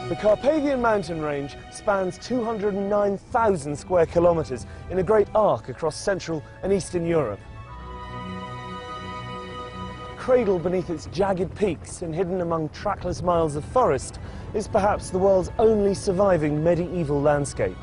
The Carpathian mountain range spans 209,000 square kilometres in a great arc across Central and Eastern Europe. Cradled beneath its jagged peaks and hidden among trackless miles of forest is perhaps the world's only surviving medieval landscape.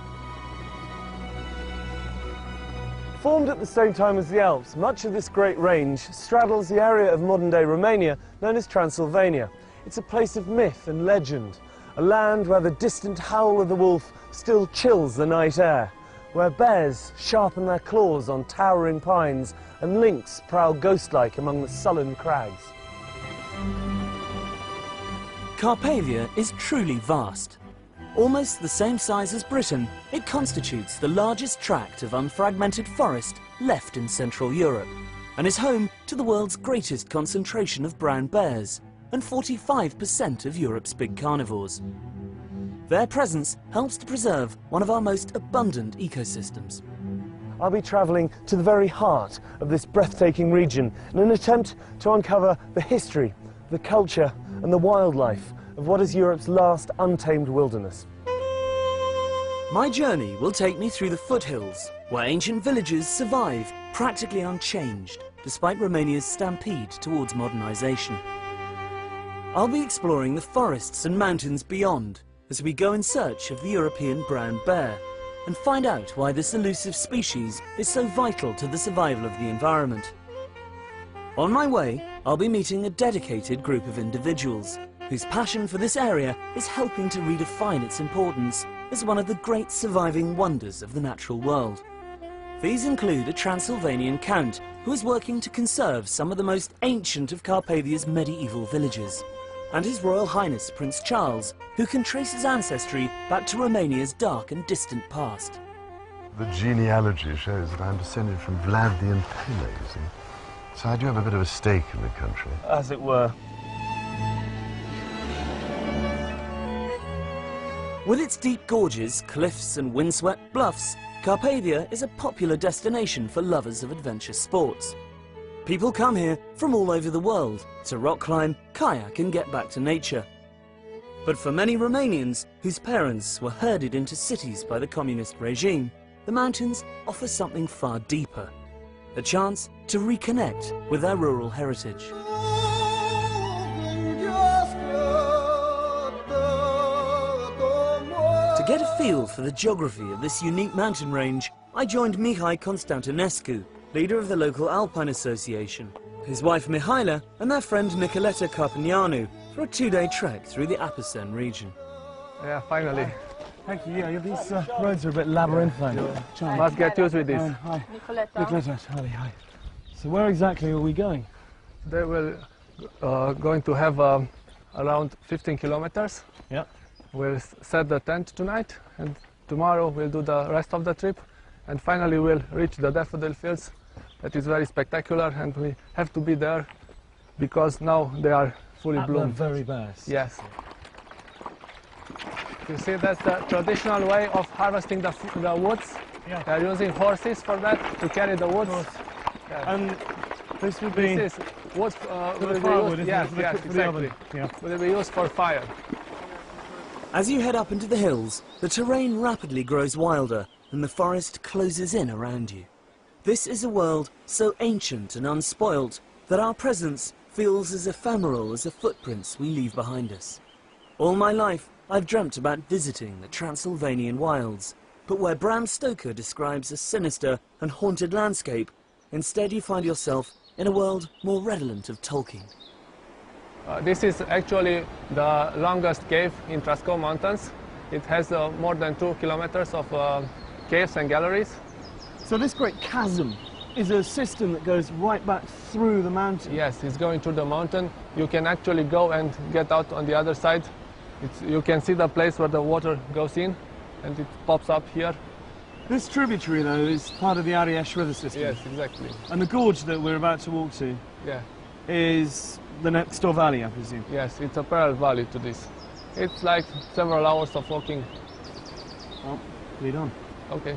Formed at the same time as the Alps, much of this great range straddles the area of modern-day Romania known as Transylvania. It's a place of myth and legend, a land where the distant howl of the wolf still chills the night air, where bears sharpen their claws on towering pines and lynx prowl ghost-like among the sullen crags. Carpathia is truly vast. Almost the same size as Britain, it constitutes the largest tract of unfragmented forest left in Central Europe, and is home to the world's greatest concentration of brown bears, and 45% of Europe's big carnivores. Their presence helps to preserve one of our most abundant ecosystems. I'll be travelling to the very heart of this breathtaking region in an attempt to uncover the history, the culture and the wildlife of what is Europe's last untamed wilderness. My journey will take me through the foothills, where ancient villages survive practically unchanged, despite Romania's stampede towards modernisation. I'll be exploring the forests and mountains beyond as we go in search of the European brown bear and find out why this elusive species is so vital to the survival of the environment. On my way, I'll be meeting a dedicated group of individuals whose passion for this area is helping to redefine its importance as one of the great surviving wonders of the natural world. These include a Transylvanian count who is working to conserve some of the most ancient of Carpathia's medieval villages, and His Royal Highness Prince Charles, who can trace his ancestry back to Romania's dark and distant past. The genealogy shows that I'm descended from Vlad the Impaler, you see. So I do have a bit of a stake in the country. As it were. With its deep gorges, cliffs and windswept bluffs, Carpathia is a popular destination for lovers of adventure sports. People come here from all over the world to rock climb, kayak and get back to nature. But for many Romanians whose parents were herded into cities by the communist regime, the mountains offer something far deeper, a chance to reconnect with their rural heritage. To get a feel for the geography of this unique mountain range, I joined Mihai Constantinescu, leader of the local Alpine Association, his wife Mihaela and their friend Nicoleta Carpinianu for a two-day trek through the Apuseni region. Yeah, finally. Thank you. Yeah, these roads are a bit labyrinthine. Must get used with this. Hi. Nicoleta. Charlie, hi. So where exactly are we going? They will going to have around 15 kilometers. Yeah. We'll set the tent tonight, and tomorrow we'll do the rest of the trip, and finally we'll reach the daffodil fields. That is very spectacular, and we have to be there because now they are fully bloomed. At their very best. Yes. You see, that's the traditional way of harvesting the woods. Yeah. They're using horses for that, to carry the woods. Yeah. And this would be... This is wood, will be firewood, used, isn't yes, it? exactly. Yeah. Will be used for fire. As you head up into the hills, the terrain rapidly grows wilder and the forest closes in around you. This is a world so ancient and unspoilt that our presence feels as ephemeral as the footprints we leave behind us. All my life, I've dreamt about visiting the Transylvanian wilds, but where Bram Stoker describes a sinister and haunted landscape, instead you find yourself in a world more redolent of Tolkien. This is actually the longest cave in Trascou Mountains. It has more than 2 kilometers of caves and galleries. So this great chasm is a system that goes right back through the mountain? Yes, it's going through the mountain. You can actually go and get out on the other side. You can see the place where the water goes in, and it pops up here. This tributary, though, is part of the Ariash river system. Yes, exactly. And the gorge that we're about to walk to is the next door valley, I presume? Yes, it's a parallel valley to this. It's like several hours of walking. Well, lead on. Okay.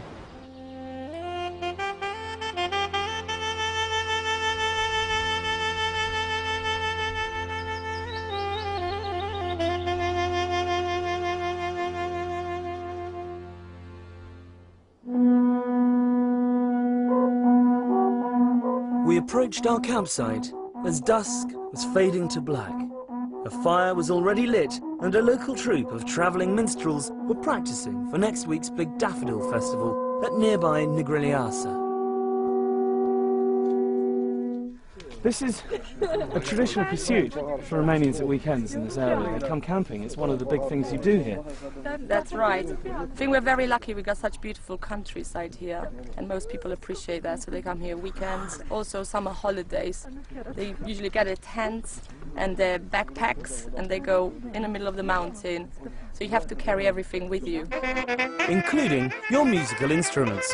We approached our campsite as dusk was fading to black. A fire was already lit and a local troupe of travelling minstrels were practising for next week's big daffodil festival at nearby Negrilliasa. This is a traditional pursuit for Romanians at weekends in this area. They come camping. It's one of the big things you do here. That's right. I think we're very lucky we got such beautiful countryside here, and most people appreciate that, so they come here weekends, also summer holidays. They usually get a tent and their backpacks and they go in the middle of the mountain, so you have to carry everything with you. Including your musical instruments.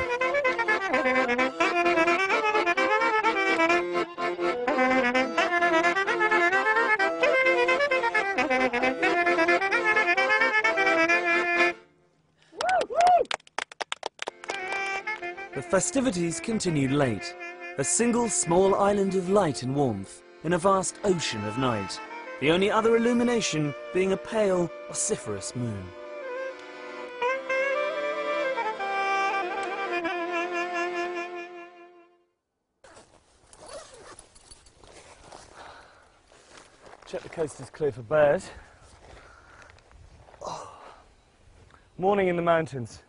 The festivities continued late, a single small island of light and warmth in a vast ocean of night, the only other illumination being a pale, vociferous moon. Check the coast is clear for bears. Oh. Morning in the mountains.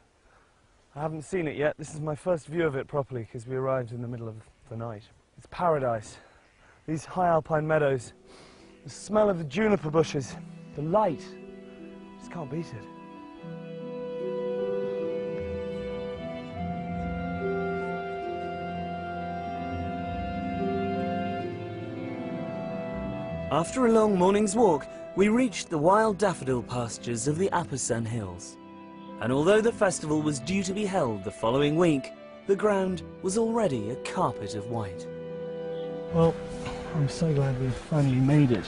I haven't seen it yet. This is my first view of it properly because we arrived in the middle of the night. It's paradise. These high alpine meadows, the smell of the juniper bushes, the light. Just can't beat it. After a long morning's walk, we reached the wild daffodil pastures of the Apasan Hills. And although the festival was due to be held the following week, the ground was already a carpet of white. Well, I'm so glad we've finally made it.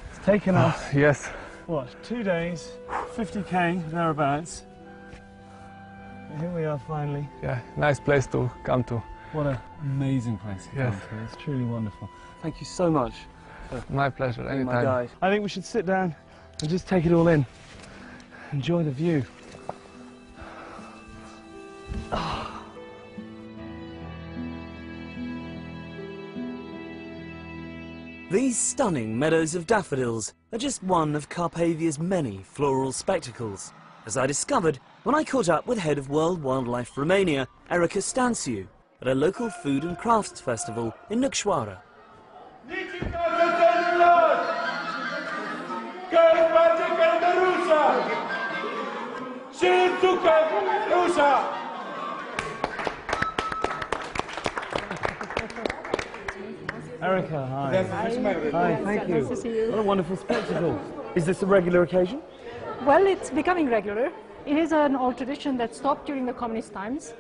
It's taken us, Yes. what, 2 days, 50k, thereabouts. And here we are finally. Yeah, nice place to come to. What an amazing place to Yes. come to. It's truly wonderful. Thank you so much. My pleasure, Being my anytime. guide. I think we should sit down and just take it all in. Enjoy the view. These stunning meadows of daffodils are just one of Carpathia's many floral spectacles, as I discovered when I caught up with head of World Wildlife Romania, Erica Stanciu, at a local food and crafts festival in Nucșoara. Erica, hi. Hi, thank you. Nice to see you. What a wonderful spectacle. Is this a regular occasion? Well, it's becoming regular. It is an old tradition that stopped during the communist times,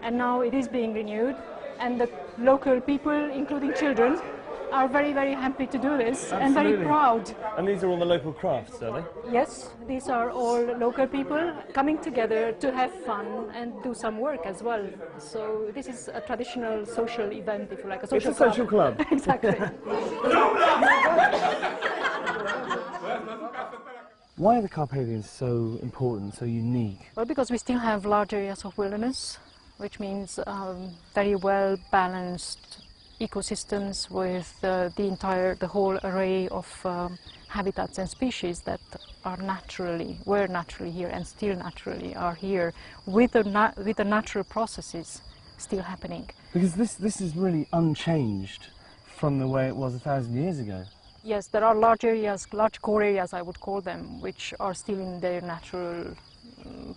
and now it is being renewed. And the local people, including children, are very, very happy to do this. Absolutely. And very proud. And these are all the local crafts, are they? Yes, these are all local people coming together to have fun and do some work as well. So this is a traditional social event, if you like, a social club. It's a social club. Exactly. Why are the Carpathians so important, so unique? Well, because we still have large areas of wilderness, which means very well balanced ecosystems with the whole array of habitats and species that were naturally here and still naturally are here, with the natural processes still happening. Because this is really unchanged from the way it was 1,000 years ago. Yes, there are large areas, large core areas I would call them, which are still in their natural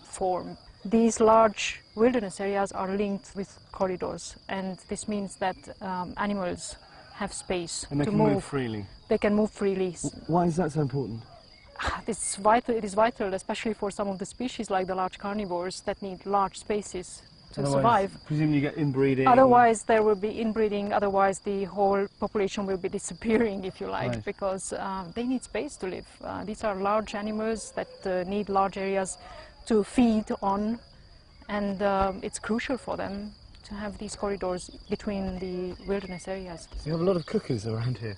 form. These large wilderness areas are linked with corridors, and this means that animals have space And they to can move freely. They can move freely. Why is that so important? It's vital. It is vital, especially for some of the species like the large carnivores that need large spaces to Otherwise, survive. presumably you get inbreeding. Otherwise, there will be inbreeding. Otherwise, the whole population will be disappearing, if you like, Right. because they need space to live. These are large animals that need large areas to feed on, and it's crucial for them to have these corridors between the wilderness areas. So you have a lot of cuckoos around here.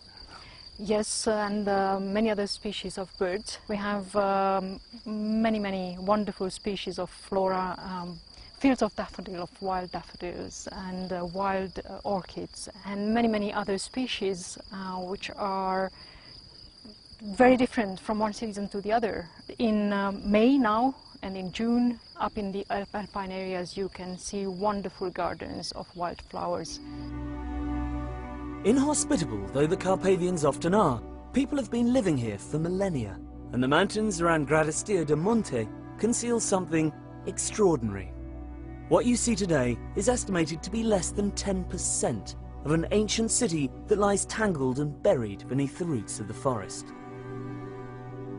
Yes, and many other species of birds. We have many wonderful species of flora, fields of wild daffodils and wild orchids and many, many other species which are very different from one season to the other. In May now and in June, up in the alpine areas, you can see wonderful gardens of wildflowers. Inhospitable though the Carpathians often are, people have been living here for millennia, and the mountains around Alasdair Grant conceal something extraordinary. What you see today is estimated to be less than 10% of an ancient city that lies tangled and buried beneath the roots of the forest.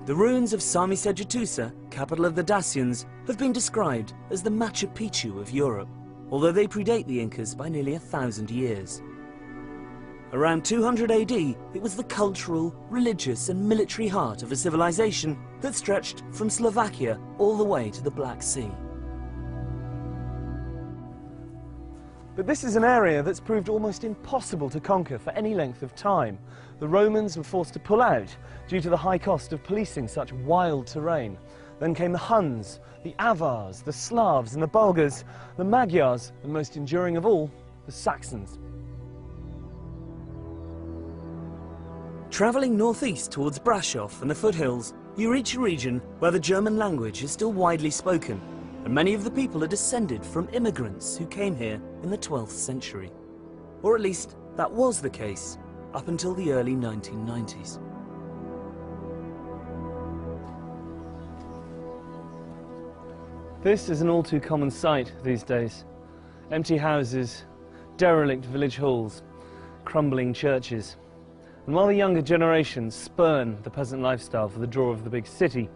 The ruins of Sami-Sejutusa, capital of the Dacians, have been described as the Machu Picchu of Europe, although they predate the Incas by nearly 1,000 years. Around 200 AD, it was the cultural, religious and military heart of a civilization that stretched from Slovakia all the way to the Black Sea. But this is an area that's proved almost impossible to conquer for any length of time. The Romans were forced to pull out due to the high cost of policing such wild terrain. Then came the Huns, the Avars, the Slavs and the Bulgars, the Magyars, and most enduring of all, the Saxons. Travelling northeast towards Brasov and the foothills, you reach a region where the German language is still widely spoken, and many of the people are descended from immigrants who came here in the 12th century. Or at least that was the case up until the early 1990s. This is an all too common sight these days. Empty houses, derelict village halls, crumbling churches. And while the younger generations spurn the peasant lifestyle for the draw of the big city,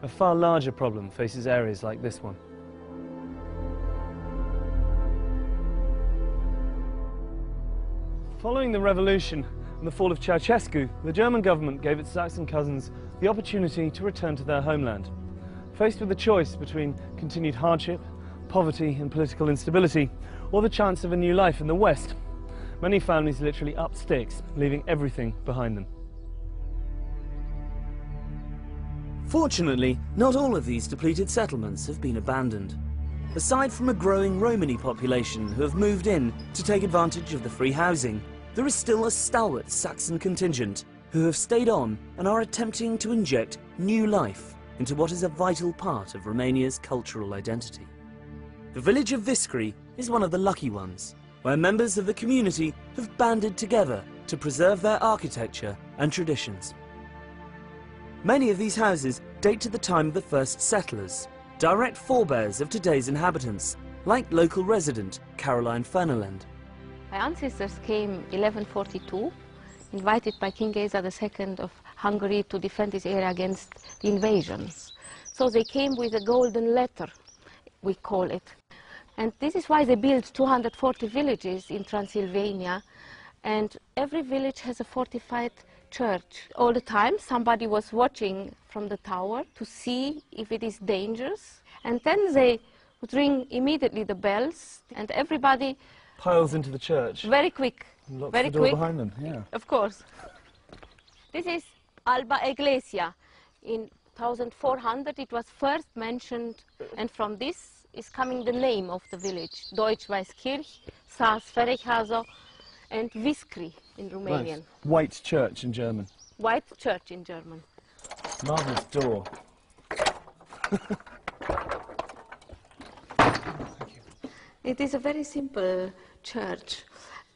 a far larger problem faces areas like this one. Following the revolution and the fall of Ceausescu, the German government gave its Saxon cousins the opportunity to return to their homeland. Faced with the choice between continued hardship, poverty and political instability, or the chance of a new life in the West, many families literally upped sticks, leaving everything behind them. Fortunately, not all of these depleted settlements have been abandoned. Aside from a growing Romani population who have moved in to take advantage of the free housing, there is still a stalwart Saxon contingent who have stayed on and are attempting to inject new life into what is a vital part of Romania's cultural identity. The village of Viscri is one of the lucky ones, where members of the community have banded together to preserve their architecture and traditions. Many of these houses date to the time of the first settlers, direct forebears of today's inhabitants, like local resident Caroline Fernelend. My ancestors came 1142, invited by King Geza II of Hungary to defend this area against the invasions. So they came with a golden letter, we call it. And this is why they built 240 villages in Transylvania, and every village has a fortified church. All the time somebody was watching from the tower to see if it is dangerous, and then they would ring immediately the bells, and everybody Piles into the church. very quick, Locks very the door quick. behind them, yeah. Of course. This is Alba Iglesia. In 1400 it was first mentioned, and from this is coming the name of the village. Deutsch-Weißkirch, Saas-Ferechhazo, and Viscri in Romanian. Nice. White church in German. White church in German. Marvellous door. It is a very simple church,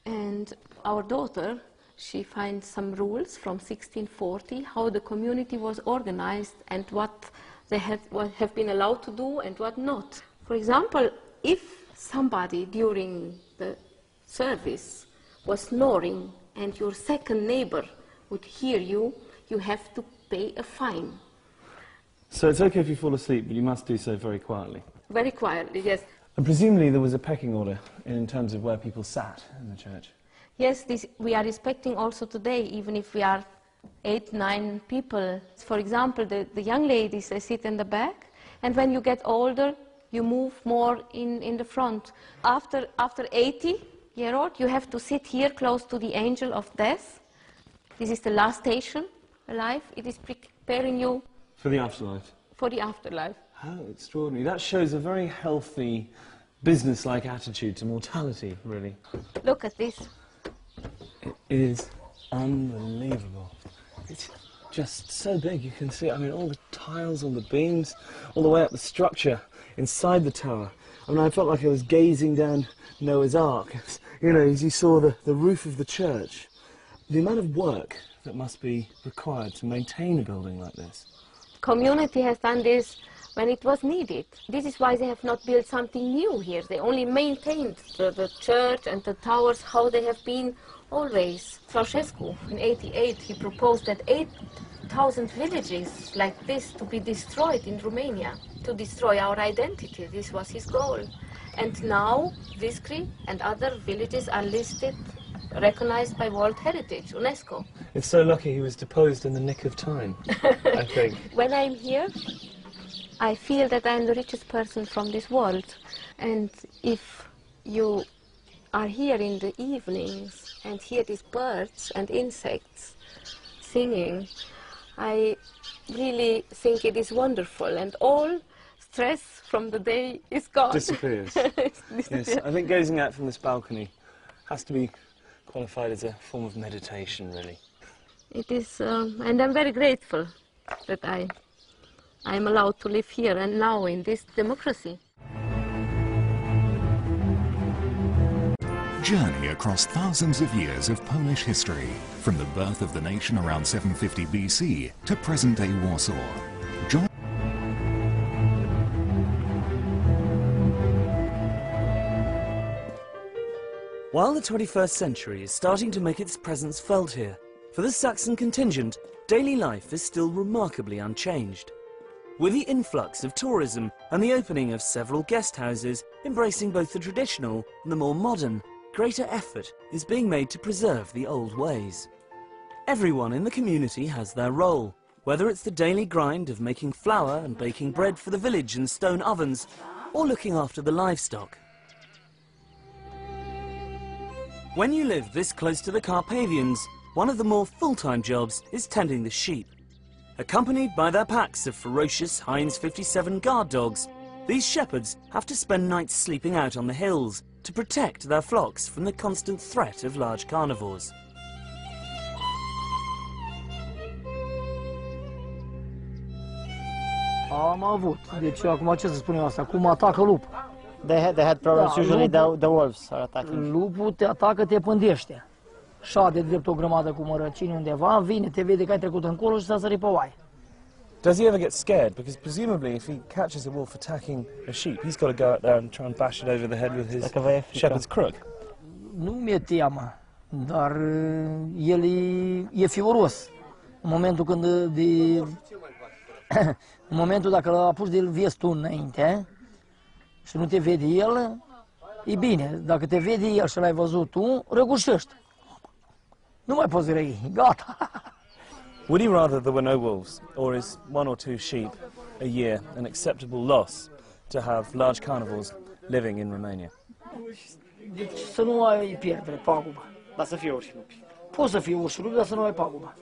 and our daughter, she finds some rules from 1640, how the community was organized and what they have been allowed to do and what not. For example, if somebody during the service was snoring and your second neighbor would hear you, you have to pay a fine. So it's okay if you fall asleep, but you must do so very quietly. Very quietly, yes. And presumably there was a pecking order in terms of where people sat in the church. Yes, this we are respecting also today, even if we are 8, 9 people. For example, the young ladies, they sit in the back, and when you get older, you move more in the front. After 80-year-old, you have to sit here close to the angel of death. This is the last station alive. It is preparing you For the afterlife. for the afterlife. How extraordinary. That shows a very healthy business-like attitude to mortality, really. Look at this. It is unbelievable. It's just so big, you can see, I mean, all the tiles, all the beams, all the way up the structure inside the tower. I mean, I felt like I was gazing down Noah's Ark. You know, as you saw the roof of the church. The amount of work that must be required to maintain a building like this. Community has done this when it was needed. This is why they have not built something new here. They only maintained the church and the towers how they have been always. Ceausescu, in '88, he proposed that 8,000 villages like this to be destroyed in Romania, to destroy our identity. This was his goal. And now Viscri and other villages are listed, recognized by World Heritage, UNESCO. It's so lucky he was deposed in the nick of time, I think. When I'm here, I feel that I'm the richest person from this world. And if you are here in the evenings and hear these birds and insects singing, I really think it is wonderful. And all stress from the day is gone. Disappears. Yes, I think gazing out from this balcony has to be qualified as a form of meditation, really. It is, and I'm very grateful that I'm allowed to live here and now in this democracy. Journey across thousands of years of Polish history, from the birth of the nation around 750 BC to present-day Warsaw. Join While the 21st century is starting to make its presence felt here, for the Saxon contingent, daily life is still remarkably unchanged. With the influx of tourism and the opening of several guest houses, embracing both the traditional and the more modern, greater effort is being made to preserve the old ways. Everyone in the community has their role, whether it's the daily grind of making flour and baking bread for the village in stone ovens, or looking after the livestock. When you live this close to the Carpathians, one of the more full-time jobs is tending the sheep. Accompanied by their packs of ferocious Heinz 57 guard dogs, these shepherds have to spend nights sleeping out on the hills to protect their flocks from the constant threat of large carnivores. Am avut. Deci acum ce să spunem asta? Cum atacă lupul. They had problems. Usually the wolves are attacking. Lupul te atacă, te pândește. Șade drept o grămadă cu mărăcini undeva, vine, te vede că ai trecut încolo și s-a sărit pe oaie. Does he ever get scared? Because presumably if he catches a wolf attacking a sheep, he's got to go out there and try and bash it over the head with his shepherd's crook. Nu mi-e teamă, dar el e fioros. În momentul când în momentul dacă l apuci de-l vezi tu înainte și nu te vede el, e bine. Dacă te vede el și l-ai văzut tu, răgușești. Nu mai poți răi, gata. Would he rather there were no wolves, or is 1 or 2 sheep a year an acceptable loss to have large carnivores living in Romania? Deci să nu ai pierdere, pagubă. Dar să fie urși lupi. Poți să fie urși lupi, dar să nu ai pagubă.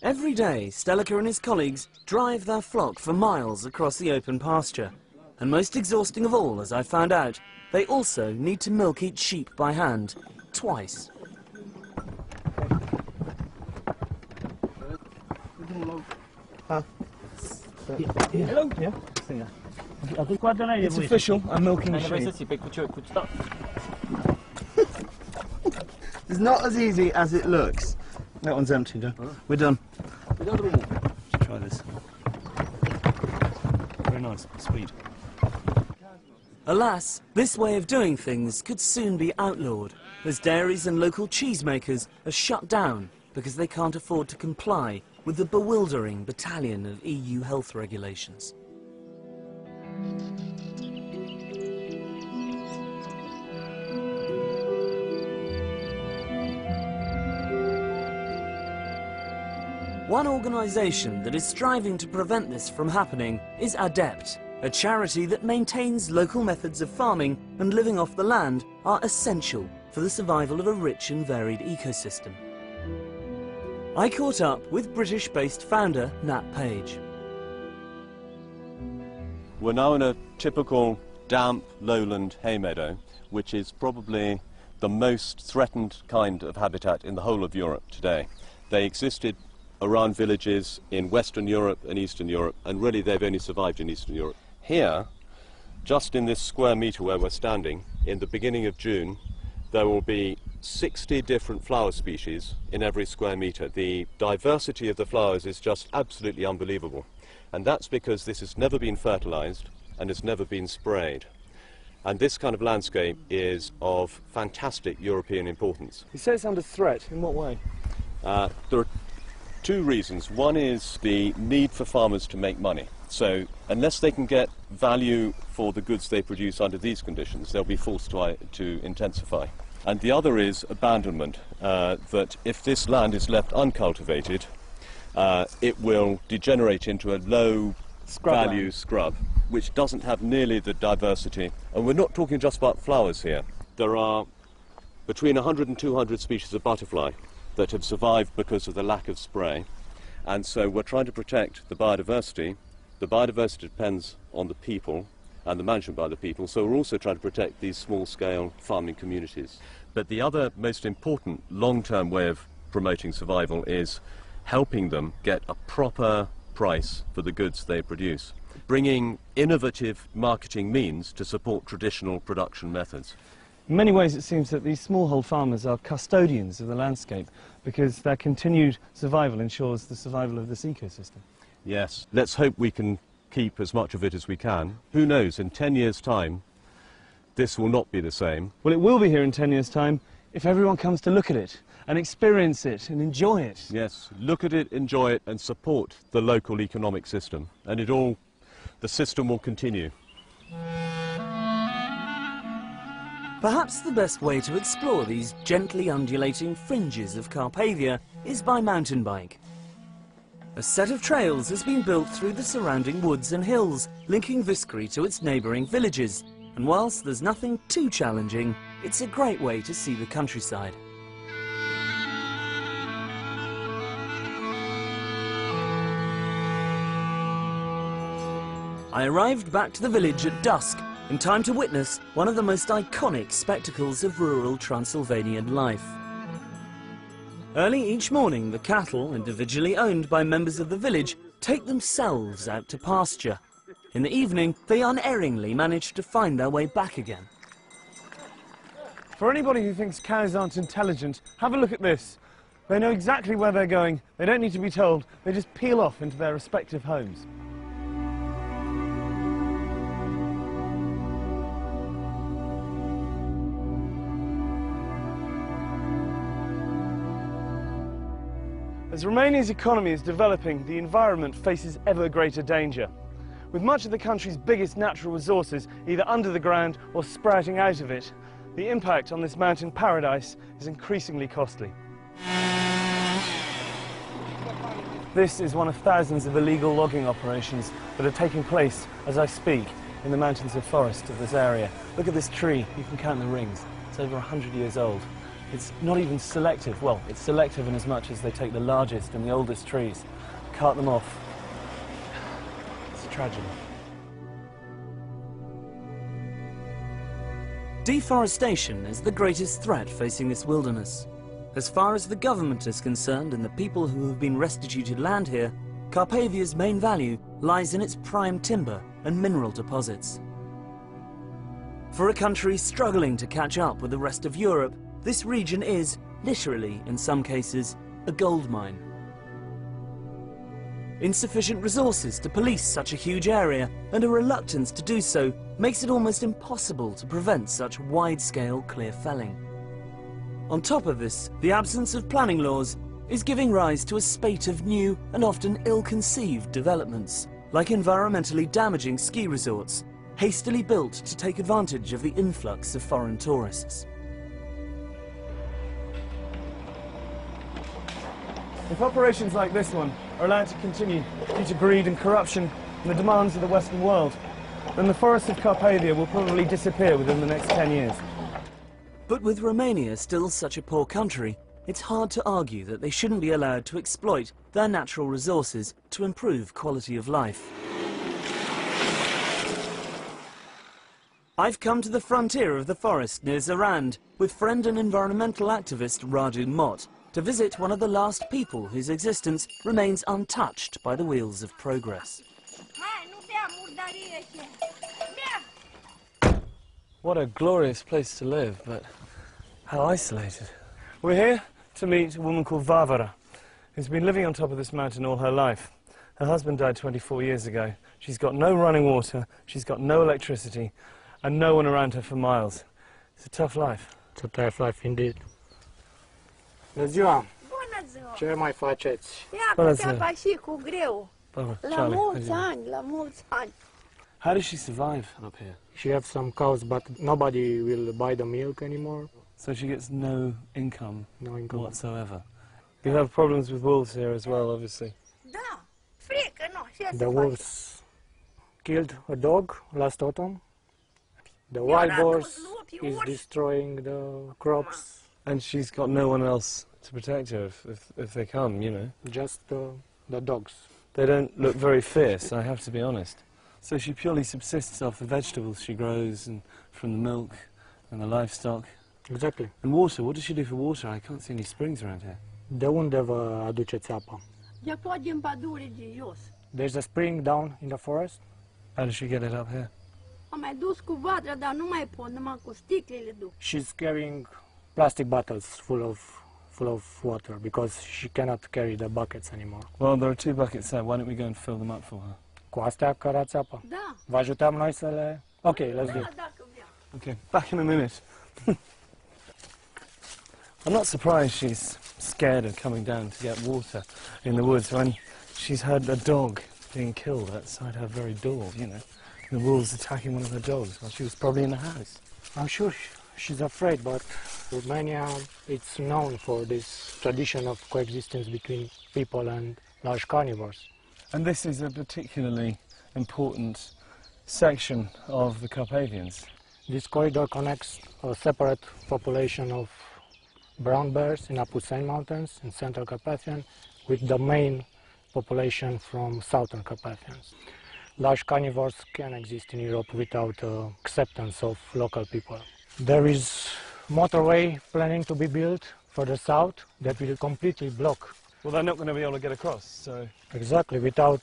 Every day, Stelika and his colleagues drive their flock for miles across the open pasture. And most exhausting of all, as I found out, they also need to milk each sheep by hand, twice. Hello? Yeah? It's official, I'm milking sheep. It's not as easy as it looks. That one's empty, though. We're done. Let's try this. Very nice, sweet. Alas, this way of doing things could soon be outlawed, as dairies and local cheesemakers are shut down because they can't afford to comply with the bewildering battalion of EU health regulations. One organisation that is striving to prevent this from happening is ADEPT, a charity that maintains local methods of farming and living off the land are essential for the survival of a rich and varied ecosystem. I caught up with British-based founder Nat Page. We're now in a typical damp lowland hay meadow, which is probably the most threatened kind of habitat in the whole of Europe today. They existed around villages in Western Europe and Eastern Europe, and really they've only survived in Eastern Europe. Here, just in this square metre where we're standing, in the beginning of June, there will be 60 different flower species in every square metre. The diversity of the flowers is just absolutely unbelievable. And that's because this has never been fertilised and has never been sprayed. And this kind of landscape is of fantastic European importance. You say it's under threat. In what way? There are two reasons. One is the need for farmers to make money. So unless they can get value for the goods they produce under these conditions, they'll be forced to intensify. And the other is abandonment, that if this land is left uncultivated, it will degenerate into a low-value scrub, which doesn't have nearly the diversity. And we're not talking just about flowers here. There are between 100 and 200 species of butterfly that have survived because of the lack of spray. And so we're trying to protect the biodiversity. The biodiversity depends on the people and the management by the people, so we're also trying to protect these small-scale farming communities. But the other most important long-term way of promoting survival is helping them get a proper price for the goods they produce, bringing innovative marketing means to support traditional production methods. In many ways it seems that these smallhold farmers are custodians of the landscape because their continued survival ensures the survival of this ecosystem. Yes, let's hope we can keep as much of it as we can. Who knows, in 10 years' time, this will not be the same. Well, it will be here in 10 years' time if everyone comes to look at it and experience it and enjoy it. Yes, look at it, enjoy it, and support the local economic system. And the system will continue. Perhaps the best way to explore these gently undulating fringes of Carpathia is by mountain bike. A set of trails has been built through the surrounding woods and hills, linking Viscary to its neighbouring villages. And whilst there's nothing too challenging, it's a great way to see the countryside. I arrived back to the village at dusk, in time to witness one of the most iconic spectacles of rural Transylvanian life. Early each morning, the cattle, individually owned by members of the village, take themselves out to pasture. In the evening, they unerringly manage to find their way back again. For anybody who thinks cows aren't intelligent, have a look at this. They know exactly where they're going, they don't need to be told, they just peel off into their respective homes. As Romania's economy is developing, the environment faces ever greater danger. With much of the country's biggest natural resources either under the ground or sprouting out of it, the impact on this mountain paradise is increasingly costly. This is one of thousands of illegal logging operations that are taking place as I speak in the mountains of forest of this area. Look at this tree, you can count the rings. It's over 100 years old. It's not even selective. Well, it's selective in as much as they take the largest and the oldest trees, cart them off. It's a tragedy. Deforestation is the greatest threat facing this wilderness. As far as the government is concerned and the people who have been restituted land here, Carpathia's main value lies in its prime timber and mineral deposits. For a country struggling to catch up with the rest of Europe, this region is, literally in some cases, a gold mine. Insufficient resources to police such a huge area and a reluctance to do so makes it almost impossible to prevent such wide-scale clear felling. On top of this, the absence of planning laws is giving rise to a spate of new and often ill-conceived developments, like environmentally damaging ski resorts, hastily built to take advantage of the influx of foreign tourists. If operations like this one are allowed to continue due to greed and corruption and the demands of the Western world, then the forests of Carpathia will probably disappear within the next 10 years. But with Romania still such a poor country, it's hard to argue that they shouldn't be allowed to exploit their natural resources to improve quality of life. I've come to the frontier of the forest near Zarand with friend and environmental activist Radu Mott to visit one of the last people whose existence remains untouched by the wheels of progress. What a glorious place to live, but how isolated. We're here to meet a woman called Varvara, who's been living on top of this mountain all her life. Her husband died 24 years ago. She's got no running water, she's got no electricity, and no one around her for miles. It's a tough life. It's a tough life indeed. Bună ziua! Bună ziua! Ce mai faceți? Bună ziua! Și cu greu. La mulți ani, la mulți ani. How does she survive up here? She has some cows, but nobody will buy the milk anymore. So she gets no income, no income whatsoever. You have problems with wolves here as well, obviously. Da, frică, nu, The wolves killed a dog last autumn. The wild boars is destroying the crops. And she's got no one else to protect her if they come, you know. Just the dogs. They don't look very fierce, I have to be honest. So she purely subsists off the vegetables she grows and from the milk and the livestock. Exactly. And water, what does she do for water? I can't see any springs around here. De unde vă aduceți apa? De tot din pădure de jos. There's a spring down in the forest. How does she get it up here? Am mai dus cu vatra, dar nu mai pot, numai cu sticlele duc. She's carrying plastic bottles full of water because she cannot carry the buckets anymore. Well, there are 2 buckets there. Why don't we go and fill them up for her? Cu astea cărați apa? Da. Vă ajutăm noi să le... Ok, let's do it. Okay, back in a minute. I'm not surprised she's scared of coming down to get water in the woods when she's heard a dog being killed outside her very door, you know. The wolves attacking one of her dogs while she was probably in the house. I'm sure she's afraid, but Romania, it's known for this tradition of coexistence between people and large carnivores. And this is a particularly important section of the Carpathians. This corridor connects a separate population of brown bears in Apuseni Mountains in central Carpathian with the main population from southern Carpathians. Large carnivores can exist in Europe without acceptance of local people. There is motorway planning to be built further south that will completely block. Well, they're not going to be able to get across, so... Exactly, without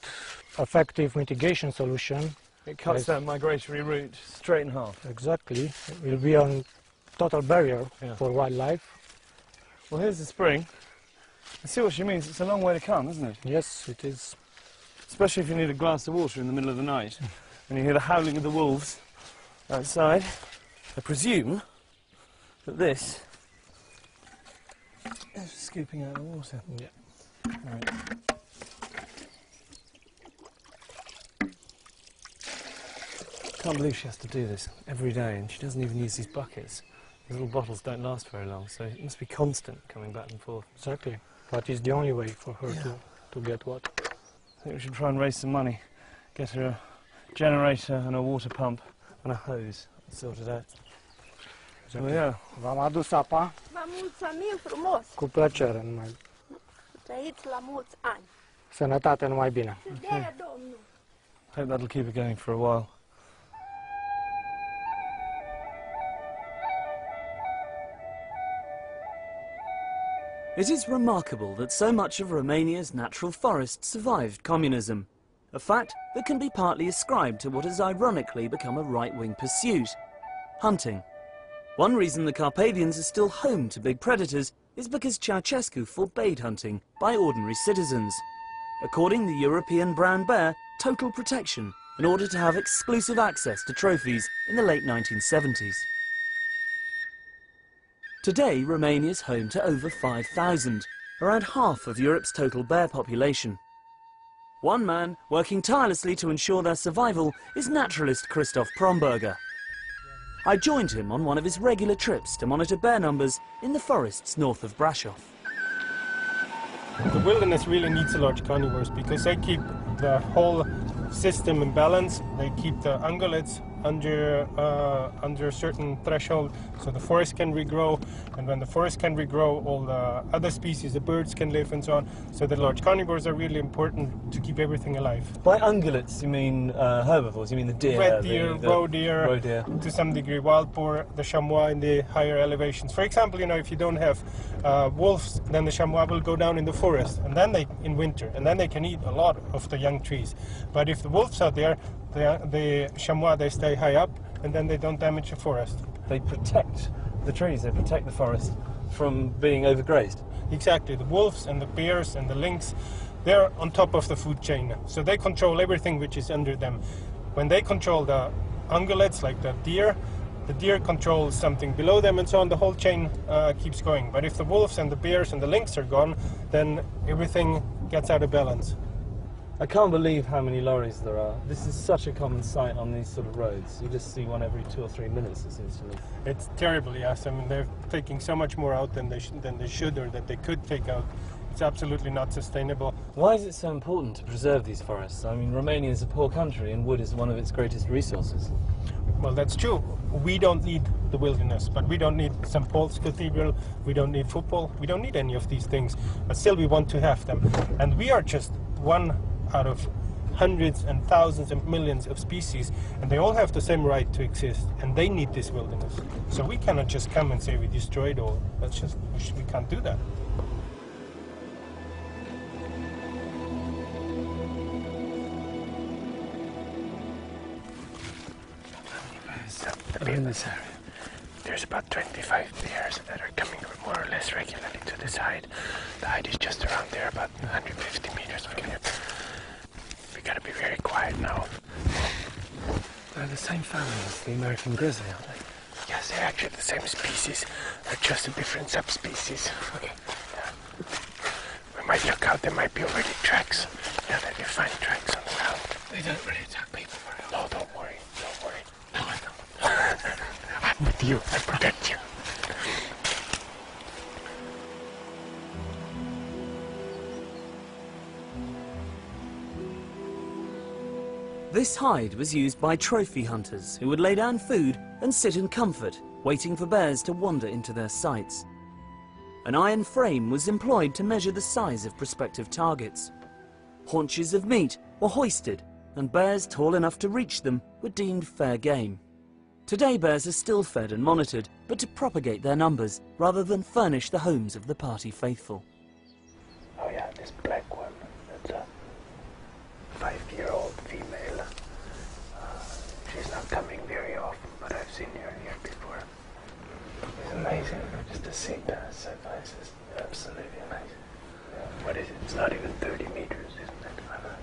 effective mitigation solution. It cuts that migratory route straight in half. Exactly, it will be a total barrier for wildlife. Well, here's the spring. I see what she means. It's a long way to come, isn't it? Yes, it is. Especially if you need a glass of water in the middle of the night and you hear the howling of the wolves outside. I presume that this is scooping out the water. Yeah. Right. Can't believe she has to do this every day, and she doesn't even use these buckets. These little bottles don't last very long, so it must be constant coming back and forth. Exactly. But it's the only way for her to get water. I think we should try and raise some money, get her a generator and a water pump and a hose sorted out. Exactly. So, yeah. V-am adus apa. Vă mulțumim frumos. Cu plăcere, numai. Trăiți la mulți ani. Sănătate, numai bine. De-aia, Domnul. Hope that'll keep her going for a while. It is remarkable that so much of Romania's natural forests survived communism, a fact that can be partly ascribed to what has ironically become a right-wing pursuit: hunting. One reason the Carpathians are still home to big predators is because Ceausescu forbade hunting by ordinary citizens, according the European brown bear total protection in order to have exclusive access to trophies in the late 1970s. Today, Romania is home to over 5,000, around half of Europe's total bear population. One man working tirelessly to ensure their survival is naturalist Christoph Promberger. I joined him on one of his regular trips to monitor bear numbers in the forests north of Brasov. The wilderness really needs large carnivores because they keep the whole system in balance. They keep the ungulates under a certain threshold, so the forest can regrow, and when the forest can regrow, all the other species, the birds can live and so on. So the large carnivores are really important to keep everything alive. By ungulates, you mean herbivores? You mean the deer? Red deer, the roe deer, to some degree wild boar, the chamois in the higher elevations. For example, you know, if you don't have wolves, then the chamois will go down in the forest, and then in winter, and then they can eat a lot of the young trees. But if the wolves are there, the chamois, they stay high up, and then they don't damage the forest. They protect the trees, they protect the forest from being overgrazed. Exactly. The wolves and the bears and the lynx, they're on top of the food chain, so they control everything which is under them. When they control the ungulates, like the deer controls something below them, and so on. The whole chain keeps going. But if the wolves and the bears and the lynx are gone, then everything gets out of balance. I can't believe how many lorries there are. This is such a common sight on these sort of roads. You just see one every 2 or 3 minutes, it seems to me. It's terrible, yes. I mean, they're taking so much more out than they should, or that they could take out. It's absolutely not sustainable. Why is it so important to preserve these forests? I mean, Romania is a poor country and wood is one of its greatest resources. Well, that's true. We don't need the wilderness, but we don't need St. Paul's Cathedral, we don't need football, we don't need any of these things, but still we want to have them. And we are just one out of hundreds and thousands and millions of species, and they all have the same right to exist, and they need this wilderness. So we cannot just come and say we destroyed all. That's just, we can't do that. In this area, there's about 25 bears that are coming more or less regularly to this height. The height is just around there, about 150 meters from here. We gotta be very quiet now. They're the same family as the American grizzly, aren't they? Yes, they're actually the same species. They're just a different subspecies. Okay. Yeah. We might look out, there might be already tracks. Yeah, that you find tracks on the ground. They don't really attack people very often. No, don't worry, don't worry. No, I don't. I'm with you, I protect you. This hide was used by trophy hunters who would lay down food and sit in comfort, waiting for bears to wander into their sights. An iron frame was employed to measure the size of prospective targets. Haunches of meat were hoisted, and bears tall enough to reach them were deemed fair game. Today bears are still fed and monitored, but to propagate their numbers rather than furnish the homes of the party faithful. Oh yeah, this black one, that's a 5-year-old female. She's not coming very often, but I've seen her here before. It's amazing just to see bears so close. It's absolutely amazing. Yeah. What is it? It's not even 30 meters, isn't it? I know.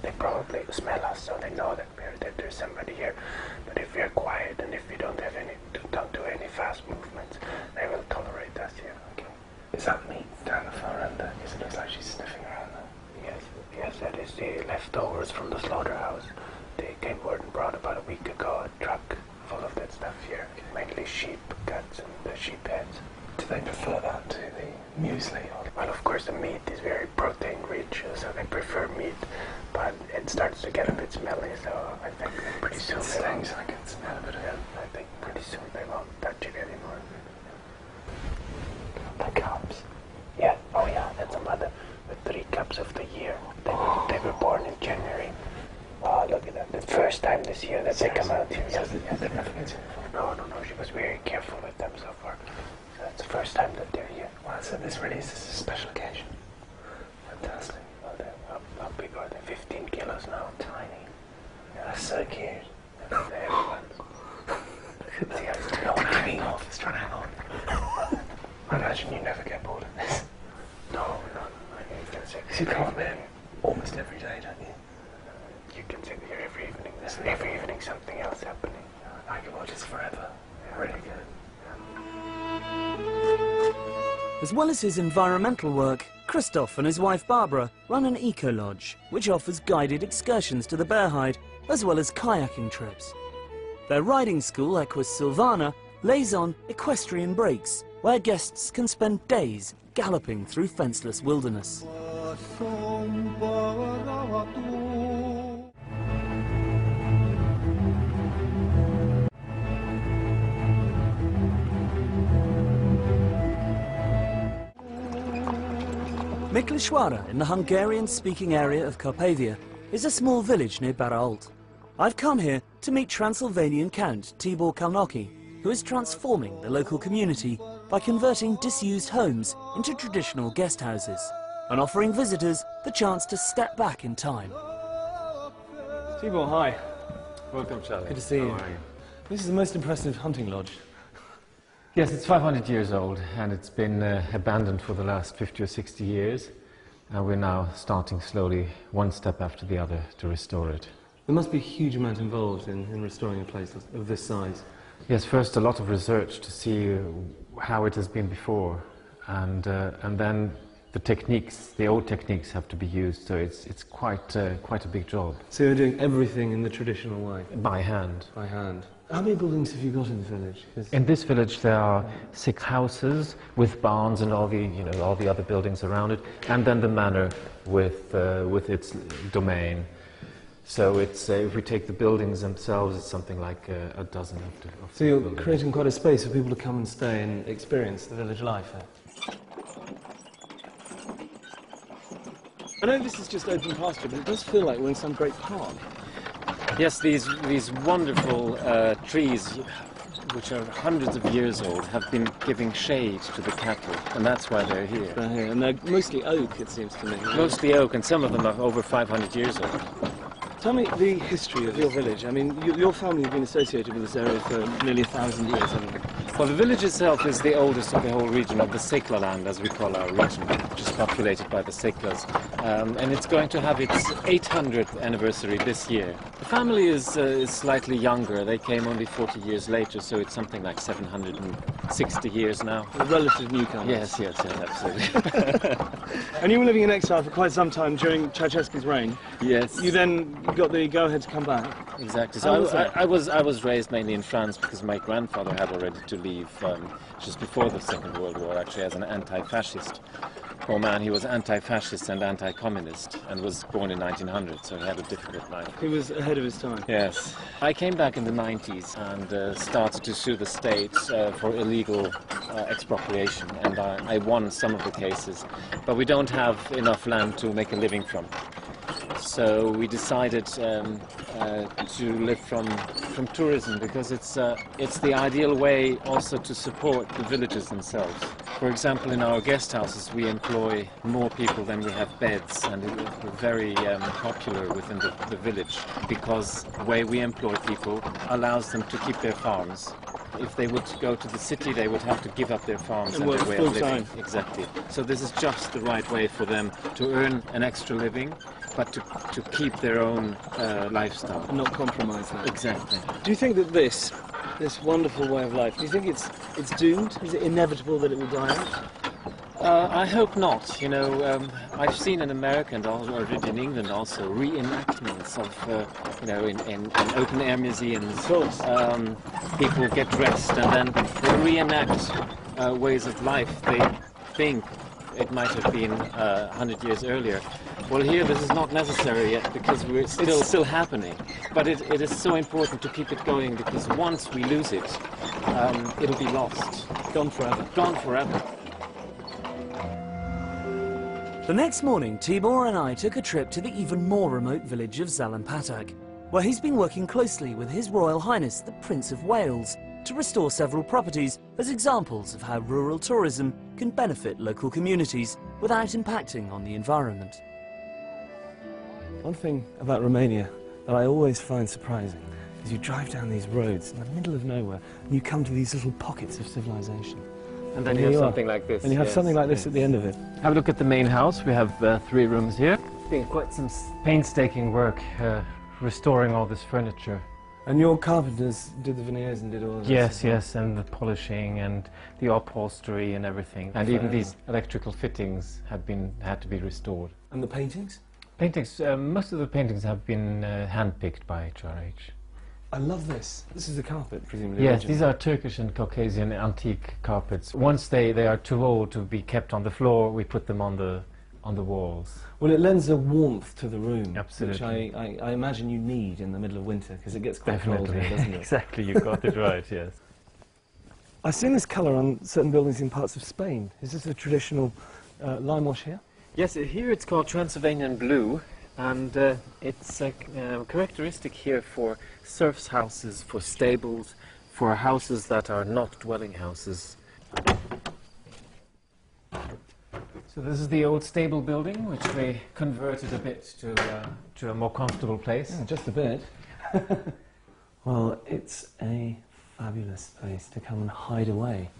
They probably smell us, so they know that there's somebody here. But if we're quiet and if we don't do any fast movements, they will tolerate us here. Okay. Is that meat down the far end there? Because it looks like she's sniffing around there. Yes, that is the leftovers from the slaughterhouse. They came word and brought about a week ago a truck full of that stuff here. Mainly sheep guts and the sheep heads. Do they prefer that to the muesli? Well, of course the meat is very protein rich, so they prefer meat, but it starts to get a bit smelly, so I think pretty soon they won't. I can smell a bit of it. I think pretty soon they won't touch it anymore. The cubs? Yeah, oh yeah, that's a mother with 3 cubs of the year. They were born in January. Oh, look at that. The first time this year that they come out here. Yes, they've never been here before. No, she was very careful with them so far. So that's the first time that they're here. Wow, so this really is a special occasion. Fantastic. Oh, how big are they? 15 kilos now. Tiny. Yeah, that's so cute. They're everyone's. See how it's not hanging off, it's trying to hang on. I imagine you never get bored of this. No. You come there almost every day, don't you? You can sit here every evening. There's every evening something else happening. I can watch this forever. Yeah. Really good. As well as his environmental work, Christoph and his wife Barbara run an eco-lodge, which offers guided excursions to the bear hide, as well as kayaking trips. Their riding school, Equus Silvana, lays on equestrian breaks, where guests can spend days galloping through fenceless wilderness. Miklișoara, in the Hungarian-speaking area of Carpathia, is a small village near Barault. I've come here to meet Transylvanian Count Tibor Kalnoki, who is transforming the local community by converting disused homes into traditional guest houses and offering visitors the chance to step back in time. Tibor, hi. Welcome, Charlie. Good to see you. How are you? This is the most impressive hunting lodge. Yes, it's 500 years old and it's been abandoned for the last 50 or 60 years. And we're now starting slowly, one step after the other, to restore it. There must be a huge amount involved in restoring a place of this size. Yes, first a lot of research to see how it has been before, and then the techniques, the old techniques, have to be used. So it's quite a big job. So you're doing everything in the traditional way? By hand. By hand. How many buildings have you got in the village? In this village there are 6 houses with barns and all the other buildings around it, and then the manor with its domain. So it's if we take the buildings themselves, it's something like a dozen of So you're buildings. creating quite a space for people to come and stay and experience the village life here. I know this is just open pasture, but it does feel like we're in some great park. Yes, these wonderful trees, which are hundreds of years old, have been giving shade to the cattle, and that's why they're here. They're here, and they're mostly oak, it seems to me. Mostly oak, and some of them are over 500 years old. Tell me the history of your village. I mean, your family have been associated with this area for nearly 1,000 years, haven't they? Well, the village itself is the oldest of the whole region, of the Sekla land, as we call our region, which is populated by the Seklas. And it's going to have its 800th anniversary this year. The family is slightly younger. They came only 40 years later, so it's something like 760 years now. A relative newcomer. Yes, absolutely. And you were living in exile for quite some time during Ceausescu's reign. Yes. You then got the go-ahead to come back. Exactly. How was So that? I was raised mainly in France because my grandfather had already to leave just before the Second World War, actually, as an anti-fascist. Poor man, he was anti-fascist and anti-communist and was born in 1900, so he had a difficult life. He was ahead of his time. Yes. I came back in the 90s and started to sue the state for illegal expropriation, and I won some of the cases, but we don't have enough land to make a living from. So we decided to live from tourism, because it's the ideal way also to support the villages themselves. For example, in our guest houses we employ more people than we have beds, and we're very popular within the village, because the way we employ people allows them to keep their farms. If they would go to the city, they would have to give up their farms and their way of living. Exactly. So this is just the right way for them to earn an extra living, but to keep their own lifestyle. And not compromise that. Exactly. Do you think that this wonderful way of life, do you think it's doomed? Is it inevitable that it will die out? I hope not. You know, I've seen in America and also in England also reenactments of, you know, in open-air museums. People get dressed and then they reenact ways of life they think it might have been 100 years earlier. Well, here this is not necessary yet, because it's still happening. But it is so important to keep it going, because once we lose it, it'll be lost. Gone forever. Gone forever. The next morning, Tibor and I took a trip to the even more remote village of Zalampatak, where he's been working closely with His Royal Highness the Prince of Wales to restore several properties as examples of how rural tourism can benefit local communities without impacting on the environment. One thing about Romania that I always find surprising is you drive down these roads in the middle of nowhere and you come to these little pockets of civilization. And then you have something like this. And you have something like this at the end of it. Have a look at the main house. We have 3 rooms here. It's been quite some painstaking work restoring all this furniture. And your carpenters did the veneers and did all of this? Yes, yes, and the polishing and the upholstery and everything. And even these electrical fittings had to be restored. And the paintings? Paintings, most of the paintings have been hand-picked by HRH. I love this. This is the carpet, presumably. Yes, these are Turkish and Caucasian antique carpets. Once they are too old to be kept on the floor, we put them on the walls. Well, it lends a warmth to the room, absolutely, which I imagine you need in the middle of winter, because it gets quite cold here, doesn't it? Exactly, you got it right, yes. I've seen this colour on certain buildings in parts of Spain. Is this a traditional lime wash here? Yes, here it's called Transylvanian blue, and it's a characteristic here for serfs' houses, for stables, for houses that are not dwelling houses. So this is the old stable building, which they converted a bit to a more comfortable place. Yeah, just a bit. Well, it's a fabulous place to come and hide away.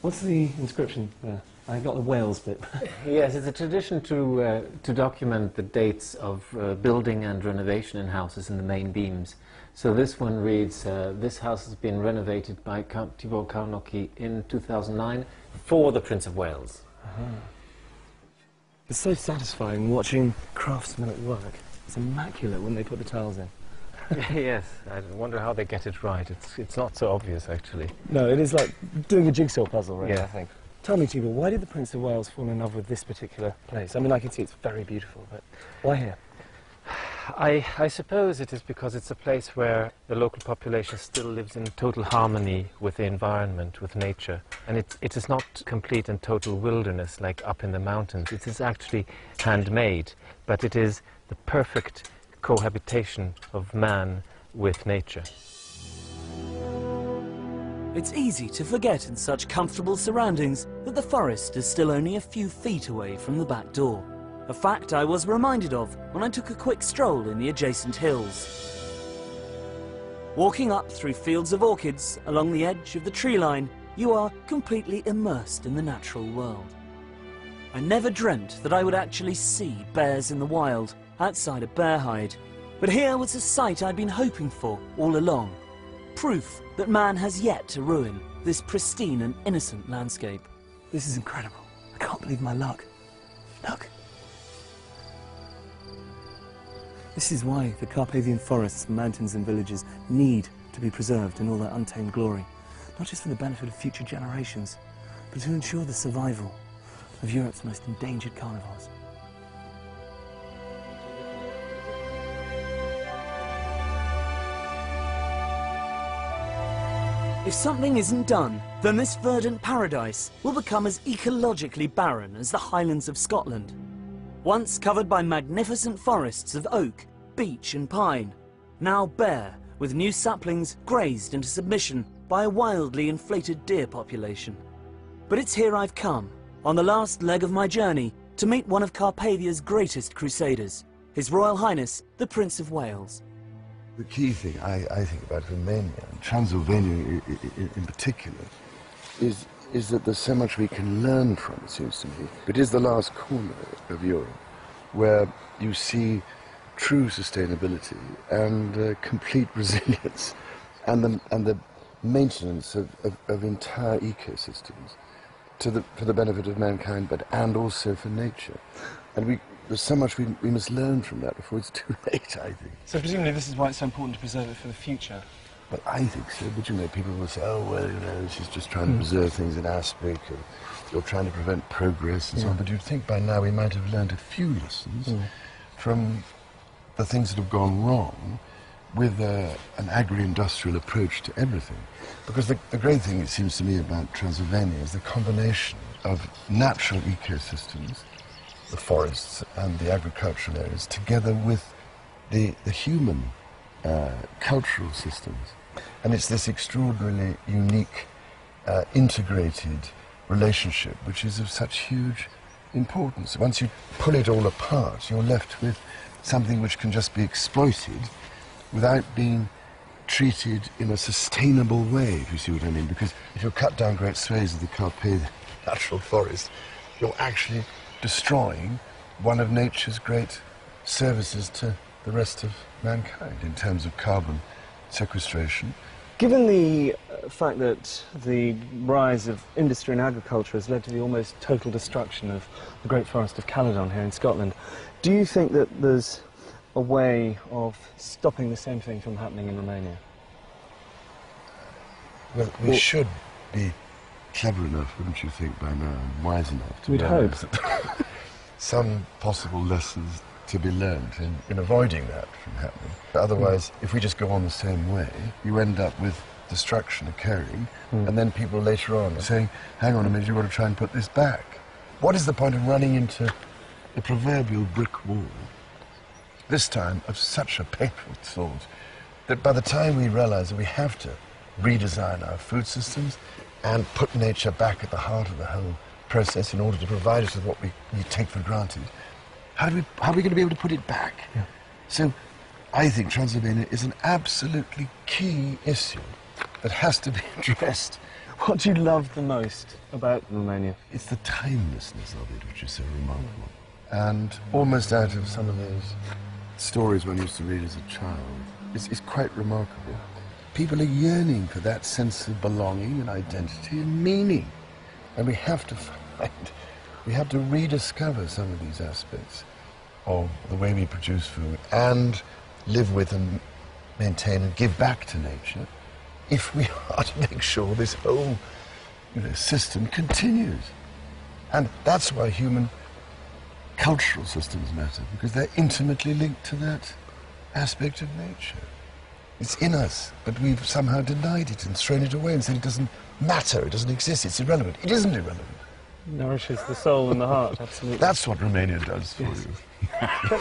What's the inscription there? I got the Wales bit. Yes, it's a tradition to document the dates of building and renovation in houses in the main beams. So this one reads, this house has been renovated by Count Thibaut Carnocki in 2009 for the Prince of Wales. It's so satisfying watching craftsmen at work. It's immaculate when they put the tiles in. Yes, I wonder how they get it right. It's not so obvious, actually. No, it is like doing a jigsaw puzzle, really, Yeah. I think. Tell me, Thibaut, why did the Prince of Wales fall in love with this particular place? I mean, I can see it's very beautiful, but why here? I suppose it is because it's a place where the local population still lives in total harmony with the environment, with nature. And it is not complete and total wilderness like up in the mountains. It is actually handmade, but it is the perfect cohabitation of man with nature. It's easy to forget in such comfortable surroundings that the forest is still only a few feet away from the back door. A fact I was reminded of when I took a quick stroll in the adjacent hills. Walking up through fields of orchids along the edge of the tree line, you are completely immersed in the natural world. I never dreamt that I would actually see bears in the wild outside of Bearhide, but here was a sight I'd been hoping for all along. Proof that man has yet to ruin this pristine and innocent landscape. This is incredible. I can't believe my luck. Look. This is why the Carpathian forests, mountains and villages need to be preserved in all their untamed glory. Not just for the benefit of future generations, but to ensure the survival of Europe's most endangered carnivores. If something isn't done, then this verdant paradise will become as ecologically barren as the Highlands of Scotland. Once covered by magnificent forests of oak, beech and pine, now bare with new saplings grazed into submission by a wildly inflated deer population. But it's here I've come, on the last leg of my journey, to meet one of Carpathia's greatest crusaders, His Royal Highness, the Prince of Wales. The key thing I think about Romania, and Transylvania in particular, is that there's so much we can learn from, it seems to me. It is the last corner of Europe where you see true sustainability and complete resilience and the maintenance of entire ecosystems for the benefit of mankind, and also for nature. And there's so much we must learn from that before it's too late, I think. So presumably this is why it's so important to preserve it for the future. Well, I think so, but you know, people will say, oh, well, you know, she's just trying to preserve things in aspic, or you're trying to prevent progress and so on. But you'd think by now we might have learned a few lessons from the things that have gone wrong with an agri-industrial approach to everything. Because the great thing, it seems to me, about Transylvania is the combination of natural ecosystems, the forests and the agricultural areas, together with the human cultural systems. And it's this extraordinarily unique, integrated relationship which is of such huge importance. Once you pull it all apart, you're left with something which can just be exploited without being treated in a sustainable way, if you see what I mean. Because if you cut down great swathes of the Carpathian natural forest, you're actually destroying one of nature's great services to the rest of mankind in terms of carbon sequestration. Given the fact that the rise of industry and agriculture has led to the almost total destruction of the Great Forest of Caledon here in Scotland, do you think that there's a way of stopping the same thing from happening in Romania? Well, we should be clever enough, wouldn't you think, by now, and wise enough to We'd hope. some possible lessons to be learned in avoiding that from happening. Otherwise, if we just go on the same way, you end up with destruction occurring, and then people later on are saying, hang on a minute, you've got to try and put this back. What is the point of running into the proverbial brick wall, this time of such a painful sort, that by the time we realize that we have to redesign our food systems and put nature back at the heart of the whole process in order to provide us with what we take for granted, how are we going to be able to put it back? Yeah. So I think Transylvania is an absolutely key issue that has to be addressed. What do you love the most about Romania? It's the timelessness of it, which is so remarkable. And almost out of some of those stories one used to read as a child, it's quite remarkable. People are yearning for that sense of belonging and identity and meaning. And we have to rediscover some of these aspects of the way we produce food and live with and maintain and give back to nature if we are to make sure this whole system continues. And that's why human cultural systems matter, because they're intimately linked to that aspect of nature. It's in us, but we've somehow denied it and thrown it away and said it doesn't matter, it doesn't exist, it's irrelevant. It isn't irrelevant. Nourishes the soul and the heart, absolutely. That's what Romania does for you.